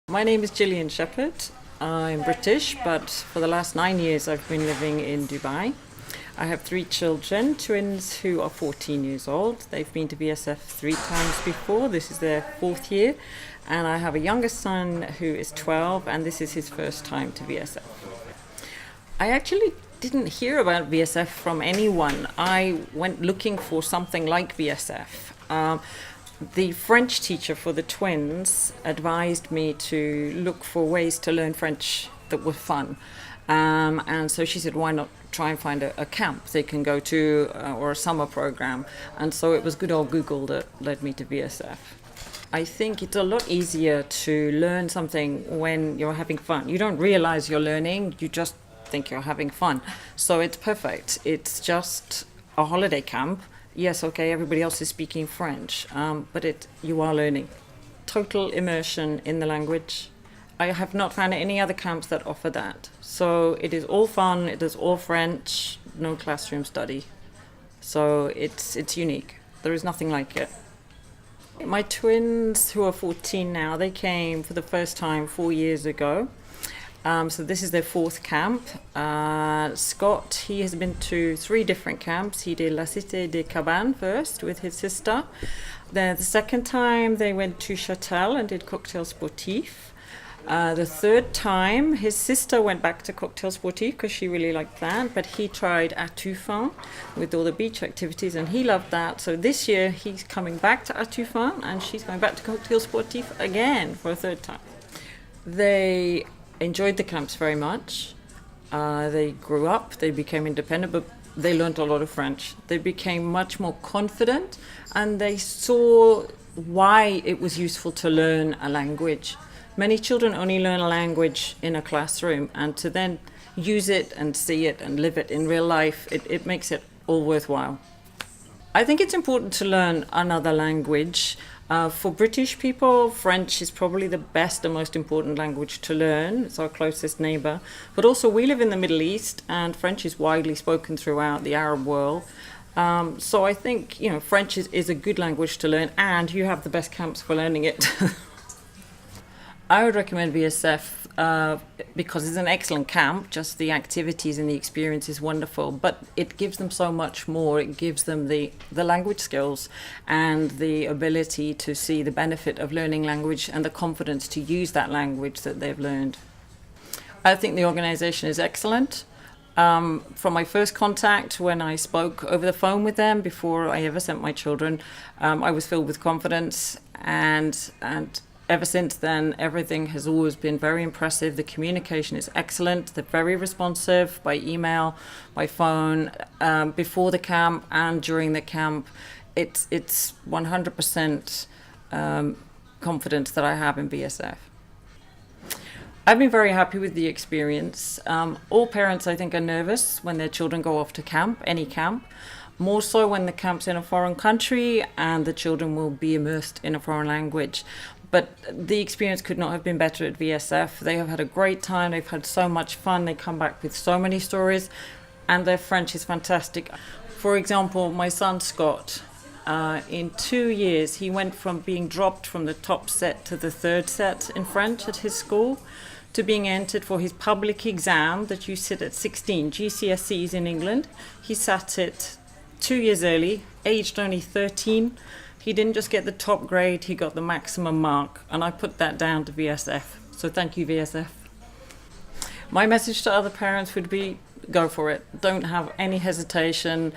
My name is Gillian Shepherd. I'm British, but for the last 9 years I've been living in Dubai. I have 3 children, twins who are 14 years old. They've been to VSF 3 times before. This is their 4th year. And I have a younger son who is 12, and this is his first time to VSF. I actually didn't hear about VSF from anyone. I went looking for something like VSF. The French teacher for the twins advised me to look for ways to learn French that were fun. And so she said, why not try and find a camp they can go to or a summer program? And so it was good old Google that led me to VSF. I think it's a lot easier to learn something when you're having fun. You don't realize you're learning, you just think you're having fun. So it's perfect. It's just a holiday camp. Yes, okay, everybody else is speaking French, but you are learning. Total immersion in the language. I have not found any other camps that offer that. So it is all fun, it is all French, no classroom study. So it's unique. There is nothing like it. My twins, who are 14 now, they came for the first time 4 years ago. So this is their 4th camp. Scott, he has been to 3 different camps. He did La Cité des Cabanes first with his sister. Then the second time they went to Châtel and did cocktail sportif. The third time his sister went back to cocktail sportif because she really liked that, but he tried Atufan with all the beach activities and he loved that. So this year he's coming back to Atufan and she's going back to cocktail sportif again for a 3rd time. They enjoyed the camps very much. They grew up, they became independent, but they learned a lot of French. They became much more confident and they saw why it was useful to learn a language. Many children only learn a language in a classroom, and to then use it and see it and live it in real life, it makes it all worthwhile. I think it's important to learn another language. For British people, French is probably the best and most important language to learn. It's our closest neighbour. But also we live in the Middle East and French is widely spoken throughout the Arab world. So I think, French is a good language to learn and you have the best camps for learning it. I would recommend VSF because it's an excellent camp. Just the activities and the experience is wonderful, but it gives them so much more. It gives them the language skills and the ability to see the benefit of learning language and the confidence to use that language that they've learned. I think the organization is excellent. From my first contact, when I spoke over the phone with them before I ever sent my children, I was filled with confidence and ever since then, everything has always been very impressive. The communication is excellent. They're very responsive by email, by phone, before the camp and during the camp. It's 100% confidence that I have in VSF. I've been very happy with the experience. All parents, I think, are nervous when their children go off to camp, any camp. More so when the camp's in a foreign country and the children will be immersed in a foreign language. But the experience could not have been better at VSF. They have had a great time. They've had so much fun. They come back with so many stories and their French is fantastic. For example, my son Scott, in 2 years, he went from being dropped from the top set to the 3rd set in French at his school to being entered for his public exam that you sit at 16, GCSEs in England. He sat it 2 years early, aged only 13. He didn't just get the top grade, he got the maximum mark, and I put that down to VSF. So thank you, VSF. My message to other parents would be, go for it. Don't have any hesitation.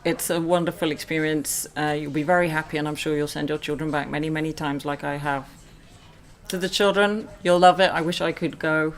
It's a wonderful experience. You'll be very happy, and I'm sure you'll send your children back many, many times like I have. To the children, you'll love it. I wish I could go.